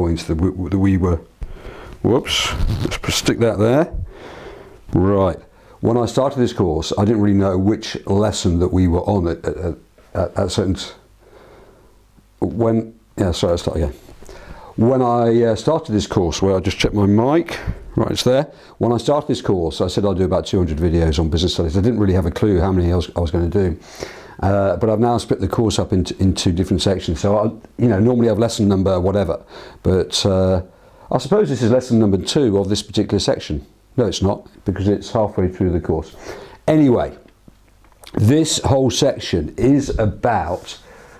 points that we were, whoops, let's stick that there. Right, when I started this course, I didn't really know which lesson that we were on at certain, when I started this course, where I just checked my mic, right, it's there. When I started this course, I said I'd do about 200 videos on business studies. I didn't really have a clue how many I was going to do. But I've now split the course up into different sections. So, normally I have lesson number whatever. But I suppose this is lesson number 2 of this particular section. No, it's not, because it's halfway through the course. Anyway, this whole section is about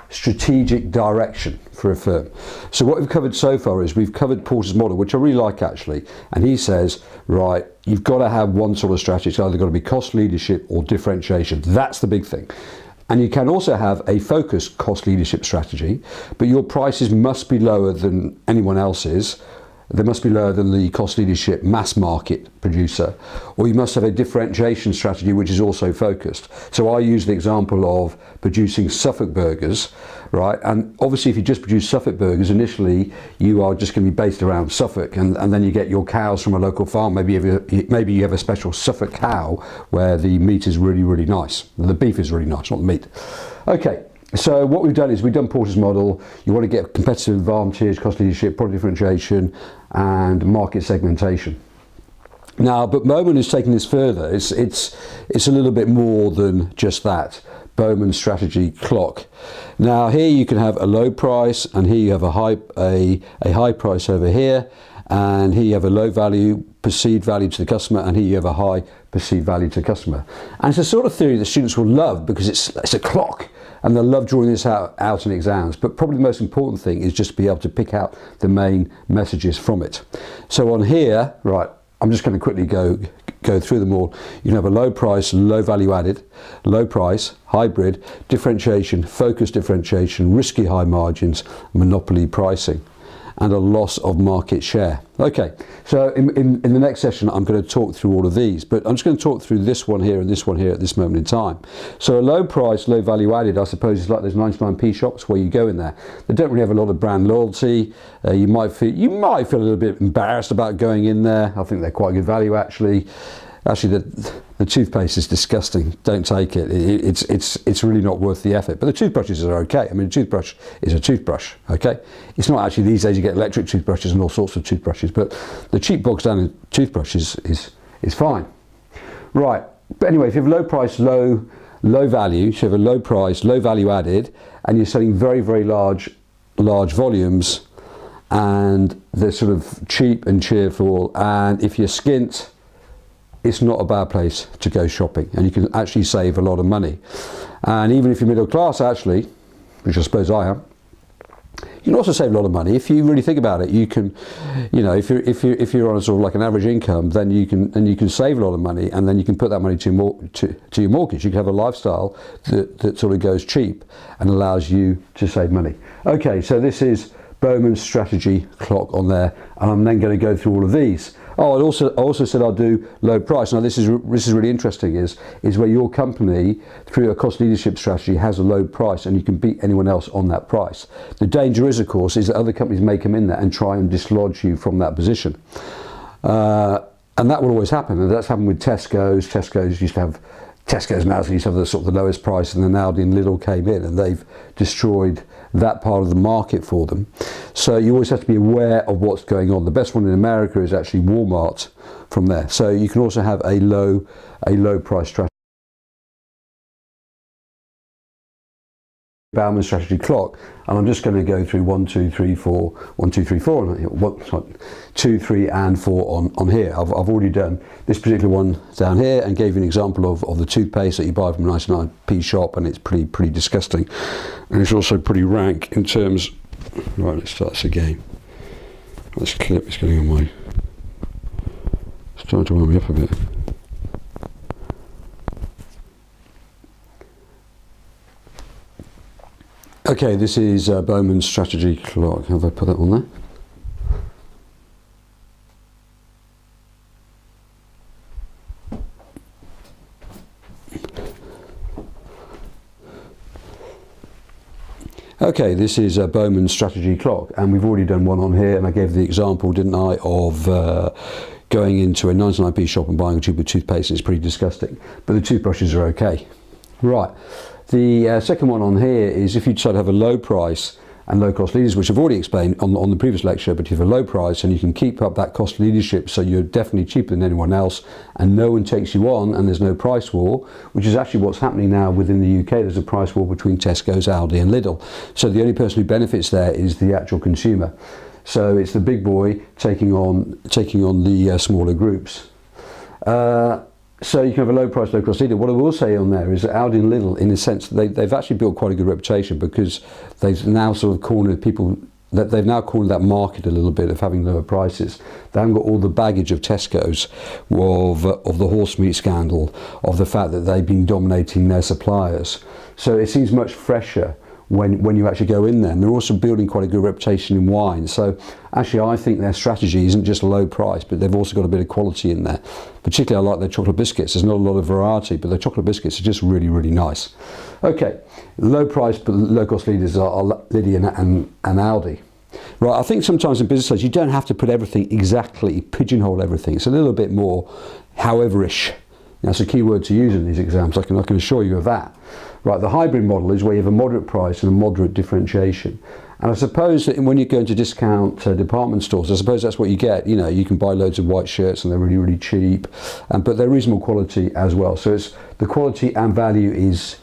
strategic direction for a firm. So what we've covered so far is we've covered Porter's model, which I really like actually, and he says, right, you've got to have one sort of strategy. It's either got to be cost leadership or differentiation. That's the big thing. And you can also have a focused cost leadership strategy, but your prices must be lower than anyone else's. They must be lower than the cost leadership mass market producer, or you must have a differentiation strategy which is also focused. So I use the example of producing Suffolk burgers, right? And obviously if you just produce Suffolk burgers, initially you are just going to be based around Suffolk, and then you get your cows from a local farm. Maybe you have a special Suffolk cow where the meat is really, really nice. The beef is really nice, not the meat. Okay. So what we've done is we've done Porter's model. You want to get competitive advantage, cost leadership, product differentiation, and market segmentation. Now, but Bowman is taking this further. It's a little bit more than just that. Bowman strategy clock. Now here you can have a low price, and here you have a high price over here, and here you have a low value, perceived value to the customer, and here you have a high perceived value to the customer. And it's a sort of theory that students will love because it's a clock. And they'll love drawing this out in exams. But probably the most important thing is just to be able to pick out the main messages from it. So on here, right, I'm just going to quickly go through them all. You can have a low price, low value added, low price, hybrid, differentiation, focused differentiation, risky high margins, monopoly pricing, and a loss of market share. Okay, so in the next session I'm going to talk through all of these, but I'm just going to talk through this one here and this one here at this moment in time. So a low price, low value added, I suppose, is like those 99p shops where you go in there. They don't really have a lot of brand loyalty. You might feel a little bit embarrassed about going in there. I think they're quite good value actually. Actually, the toothpaste is disgusting. Don't take it. It's really not worth the effort. But the toothbrushes are okay. I mean, a toothbrush is a toothbrush. Okay, it's not actually these days you get electric toothbrushes and all sorts of toothbrushes. But the cheap box down toothbrush is fine. Right. But anyway, if you have low price, low value, so you have a low price, low value added, and you're selling very, very large volumes, and they're sort of cheap and cheerful, and if you're skint, it's not a bad place to go shopping, and you can actually save a lot of money. And even if you're middle class, actually, which I suppose I am, you can also save a lot of money if you really think about it. You can, if you're on a sort of like an average income, then you can save a lot of money, and then you can put that money to your mortgage. You can have a lifestyle that sort of goes cheap and allows you to save money. Okay, so this is Bowman's strategy clock on there, and I'm then going to go through all of these. Oh, I also said I'll do low price. Now this is really interesting, is where your company, through a cost leadership strategy, has a low price and you can beat anyone else on that price. The danger is, of course, is that other companies may come in there and try and dislodge you from that position. And that will always happen, and that's happened with Tesco's. Tesco's used to have the sort of the lowest price, and then Aldi and Lidl came in and they've destroyed that part of the market for them. So you always have to be aware of what's going on. The best one in America is actually Walmart from there. So you can also have a low price strategy. Bowman strategy clock, and I'm just going to go through 1, 2, 3, 4, 1, 2, 3, 4, 2, 3, and 4 on here. I've already done this particular one down here and gave you an example of the toothpaste that you buy from a 99p shop, and it's pretty disgusting, and it's also pretty rank in terms. Right, let's start this again. This clip is getting on my. It's starting to warm me up a bit. Okay, this is Bowman's strategy clock. Have I put that on there? Okay, this is a Bowman strategy clock, and we've already done one on here, and I gave the example, didn't I, of going into a 99p shop and buying a tube of toothpaste, and it's pretty disgusting, but the toothbrushes are okay. Right, the second one on here is if you decide to have a low price and low cost leaders, which I've already explained on the previous lecture, but if you have a low price and you can keep up that cost leadership, so you're definitely cheaper than anyone else and no one takes you on and there's no price war, which is actually what's happening now within the UK. There's a price war between Tesco's, Aldi and Lidl. So the only person who benefits there is the actual consumer. So it's the big boy taking on the smaller groups. So you can have a low price, low cost leader. What I will say on there is that Aldi and Lidl, in a sense, they've actually built quite a good reputation because they've now sort of cornered people, that they've now cornered that market a little bit of having lower prices. They haven't got all the baggage of Tesco's, of the horse meat scandal, of the fact that they've been dominating their suppliers. So it seems much fresher when you actually go in there. And they're also building quite a good reputation in wine. So actually I think their strategy isn't just low price, but they've also got a bit of quality in there. Particularly I like their chocolate biscuits. There's not a lot of variety, but their chocolate biscuits are just really, really nice. Okay, low price but low cost leaders are Lidl and Aldi. Right, I think sometimes in business studies you don't have to put everything exactly, pigeonhole everything. It's a little bit more however-ish. That's a key word to use in these exams, I can assure you of that. Right, the hybrid model is where you have a moderate price and a moderate differentiation. And I suppose that when you go into discount department stores, I suppose that's what you get. You know, you can buy loads of white shirts and they're really, really cheap, but they're reasonable quality as well. So it's the quality and value is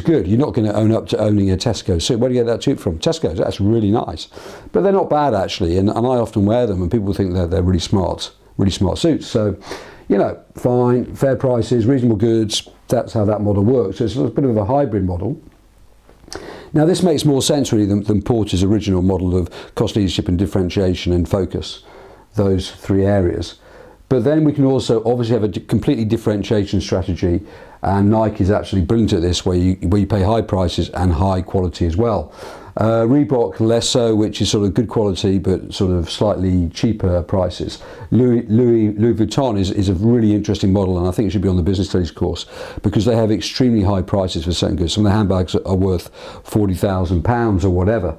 good. You're not going to own up to owning a Tesco. So where do you get that tube from? Tesco's. That's really nice, but they're not bad actually, and I often wear them, and people think they're really smart suits. So, you know, fine, fair prices, reasonable goods. That's how that model works. So it's a bit of a hybrid model. Now this makes more sense really than Porter's original model of cost leadership and differentiation and focus, those three areas. But then we can also obviously have a completely differentiation strategy, and Nike is actually brilliant at this, where you pay high prices and high quality as well. Reebok less so, which is sort of good quality but sort of slightly cheaper prices. Louis Vuitton is a really interesting model, and I think it should be on the business studies course because they have extremely high prices for certain goods. Some of the handbags are worth £40,000 or whatever.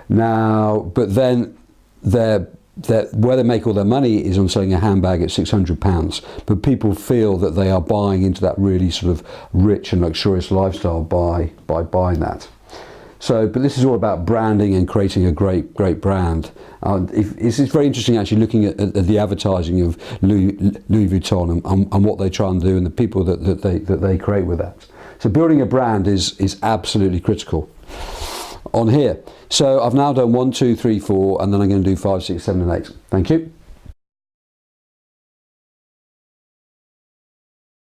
Now, but then where they make all their money is on selling a handbag at £600, but people feel that they are buying into that really sort of rich and luxurious lifestyle by buying that. So, but this is all about branding and creating a great brand. It's very interesting actually looking at the advertising of Louis Vuitton and what they try and do and the people that they create with that. So building a brand is absolutely critical on here. So I've now done 1, 2, 3, 4, and then I'm going to do 5, 6, 7 and 8. Thank you.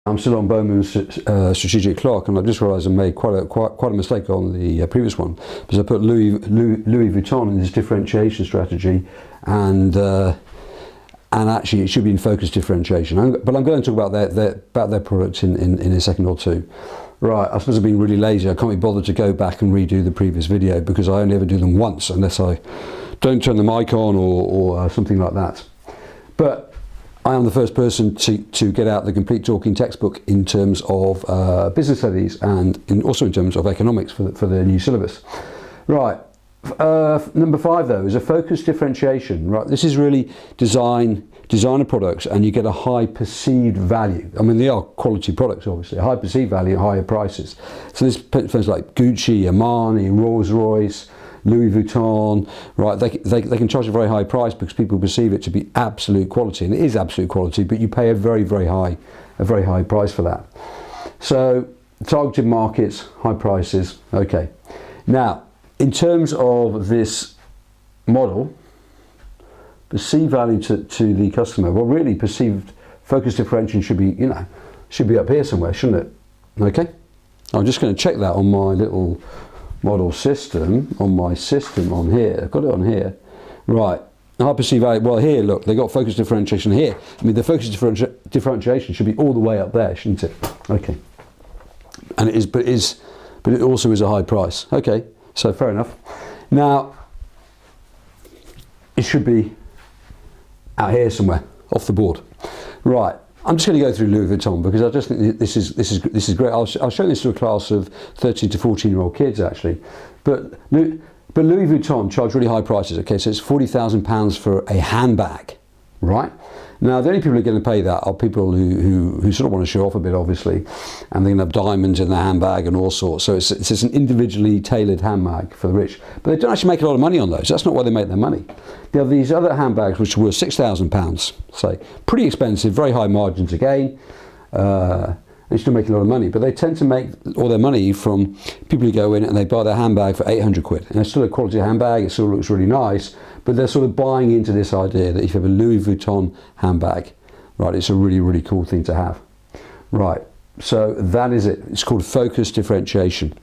I'm still on Bowman's strategic clock, and I've just realised I made quite a mistake on the previous one, because I put Louis Vuitton in his differentiation strategy, and actually it should be in focus differentiation. But I'm going to talk about their products in a second or two. Right, I suppose I've been really lazy. I can't be bothered to go back and redo the previous video because I only ever do them once unless I don't turn the mic on or something like that. But I am the first person to get out the complete talking textbook in terms of business studies and also in terms of economics for the new syllabus. Right, number 5 though is a focused differentiation. Right, this is really designer products, and you get a high perceived value. I mean, they are quality products, obviously, a high perceived value, higher prices. So this firms like Gucci, Armani, Rolls-Royce, Louis Vuitton, right? They can charge a very high price because people perceive it to be absolute quality, and it is absolute quality, but you pay a very high price for that. So targeted markets, high prices. Okay. Now, in terms of this model, perceived value to the customer. Well, really, perceived focus differentiation should be up here somewhere, shouldn't it? Okay. I'm just going to check that on my little model system, on here. I've got it on here. Right. High perceived value. Well, here, look, they got focus differentiation here. I mean, the focus differentiation should be all the way up there, shouldn't it? Okay. And it is, but it also is a high price. Okay. So fair enough. Now, it should be out here somewhere, off the board. Right, I'm just going to go through Louis Vuitton because I just think this is great. I'll show this to a class of 13 to 14-year-old kids actually, But Louis Vuitton charge really high prices. Okay, so it's £40,000 for a handbag, right? Now, the only people who are going to pay that are people who sort of want to show off a bit, obviously, and they're going to have diamonds in their handbag and all sorts. So it's an individually tailored handbag for the rich. But they don't actually make a lot of money on those. That's not why they make their money. They have these other handbags which are worth £6,000, say, pretty expensive, very high margins again. They still make a lot of money, but they tend to make all their money from people who go in and they buy their handbag for 800 quid. And it's still a quality handbag, it still looks really nice, but they're sort of buying into this idea that if you have a Louis Vuitton handbag, right, it's a really, really cool thing to have. Right, so that is it. It's called focus differentiation.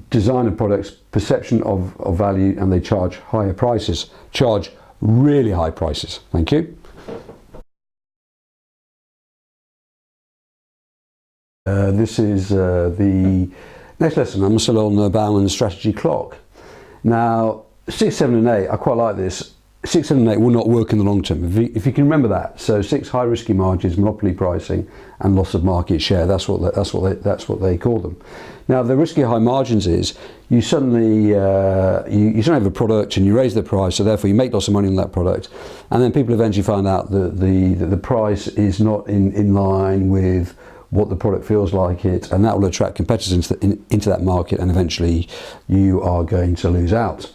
Designer products, perception of value, and they charge higher prices. Charge really high prices. Thank you. This is the next lesson. I'm still on Bowman's strategy clock. Now, 6, 7 and 8, I quite like this. 6, 7 and 8 will not work in the long term. If you can remember that. So 6, high risky margins, monopoly pricing, and loss of market share. That's what they call them. Now, the risky high margins is you suddenly you suddenly have a product and you raise the price, so therefore you make lots of money on that product, and then people eventually find out that the price is not in line with what the product feels like it, and that will attract competitors into that market, and eventually you are going to lose out.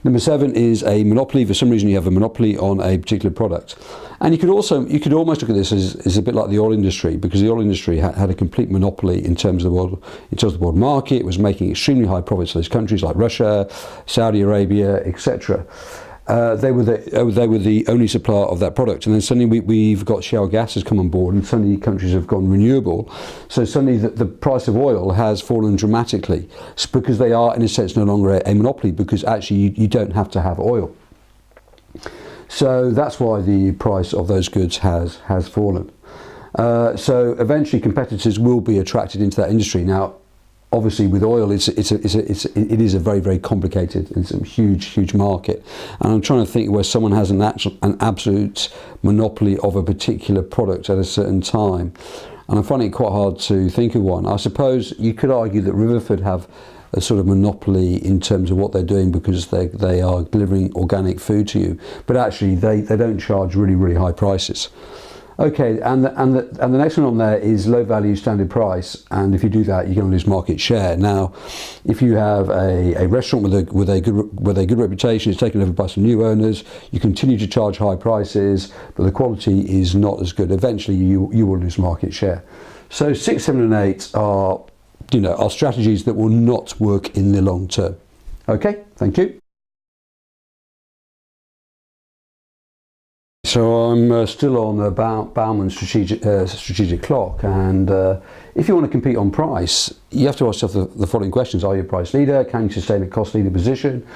Number 7 is a monopoly. For some reason you have a monopoly on a particular product. And you could almost look at this as a bit like the oil industry, because the oil industry had a complete monopoly in terms of the world market. It was making extremely high profits for those countries like Russia, Saudi Arabia, etc. They were the only supplier of that product, and then suddenly we've got shale gas has come on board, and suddenly countries have gone renewable. So suddenly the price of oil has fallen dramatically. It's because they are, in a sense, no longer a monopoly, because actually you don't have to have oil. So that's why the price of those goods has fallen. So eventually competitors will be attracted into that industry. Now, obviously, with oil, it is a very, very complicated, it's a huge market. And I'm trying to think where someone has an absolute monopoly of a particular product at a certain time. And I'm finding it quite hard to think of one. I suppose you could argue that Riverford have a sort of monopoly in terms of what they're doing, because they are delivering organic food to you. But actually, they don't charge really, really high prices. Okay, and the next one on there is low value standard price, and if you do that, you're going to lose market share. Now, if you have a restaurant with a good reputation, it's taken over by some new owners, you continue to charge high prices, but the quality is not as good. Eventually, you will lose market share. So 6, 7, and 8 are strategies that will not work in the long term. Okay, thank you. So I'm still on Bowman's strategic clock, and if you want to compete on price, you have to ask yourself the following questions. Are you a price leader? Can you sustain a cost leader position?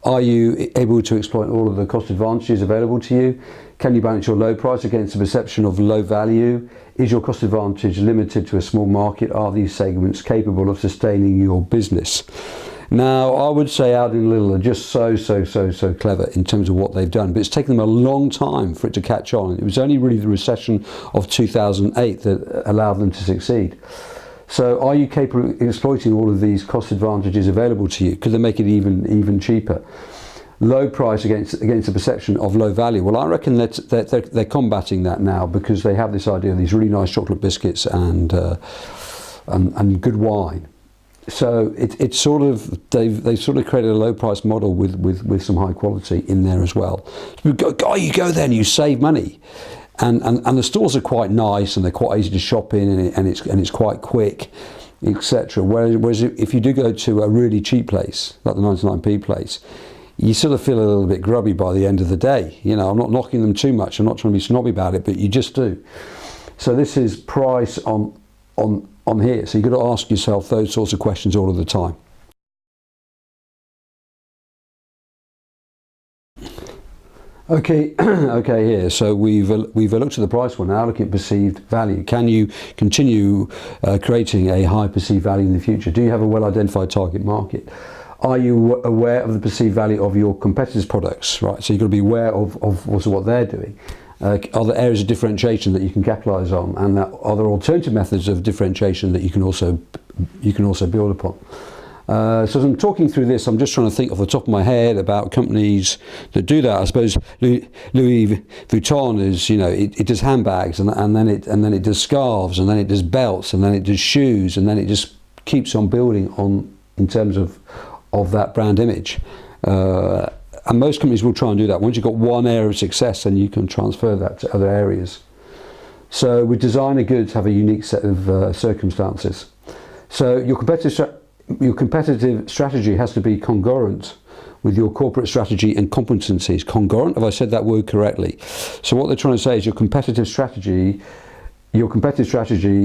Are you able to exploit all of the cost advantages available to you? Can you balance your low price against the perception of low value? Is your cost advantage limited to a small market? Are these segments capable of sustaining your business? Now, I would say Aldi and Lidl are just so clever in terms of what they've done, but it's taken them a long time for it to catch on. It was only really the recession of 2008 that allowed them to succeed. So are you capable of exploiting all of these cost advantages available to you? Could they make it even cheaper? Low price against the perception of low value. Well, I reckon that they're combating that now, because they have this idea of these really nice chocolate biscuits and good wine. So it's sort of they sort of created a low price model with some high quality in there as well. You go there and you save money, and the stores are quite nice and they're quite easy to shop in, and it's quite quick, etc. Whereas if you do go to a really cheap place like the 99p place, you sort of feel a little bit grubby by the end of the day. I'm not knocking them too much. I'm not trying to be snobby about it, but you just do. So this is price on here. So you've got to ask yourself those sorts of questions all of the time. Okay, here. So we've looked at the price one. Now looking at perceived value. Can you continue creating a high perceived value in the future? Do you have a well-identified target market? Are you aware of the perceived value of your competitors' products? Right. So you've got to be aware of also what they're doing. Are there areas of differentiation that you can capitalise on, and are there alternative methods of differentiation that you can also build upon? So as I'm talking through this, I'm just trying to think off the top of my head about companies that do that. I suppose Louis Vuitton is, you know, it does handbags, and then it does scarves, and then it does belts, and then it does shoes, and then it just keeps on building on in terms of that brand image. And most companies will try and do that. Once you've got one area of success, then you can transfer that to other areas. So with designer goods, have a unique set of circumstances. So your competitive strategy has to be congruent with your corporate strategy and competencies. Congruent, have I said that word correctly? So what they're trying to say is your competitive strategy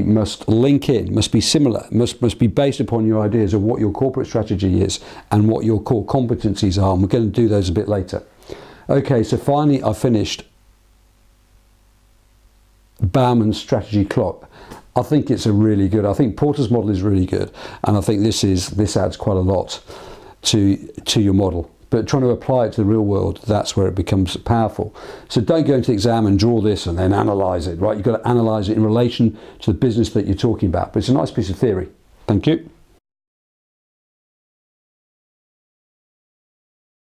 must link in, must be similar, must be based upon your ideas of what your corporate strategy is and what your core competencies are. And we're going to do those a bit later. Okay, so finally I finished Bowman's strategy clock. I think it's I think Porter's model is really good, and I think this adds quite a lot to your model. But trying to apply it to the real world, that's where it becomes powerful. So don't go into the exam and draw this and then analyze it, right? You've got to analyze it in relation to the business that you're talking about. But it's a nice piece of theory. Thank you.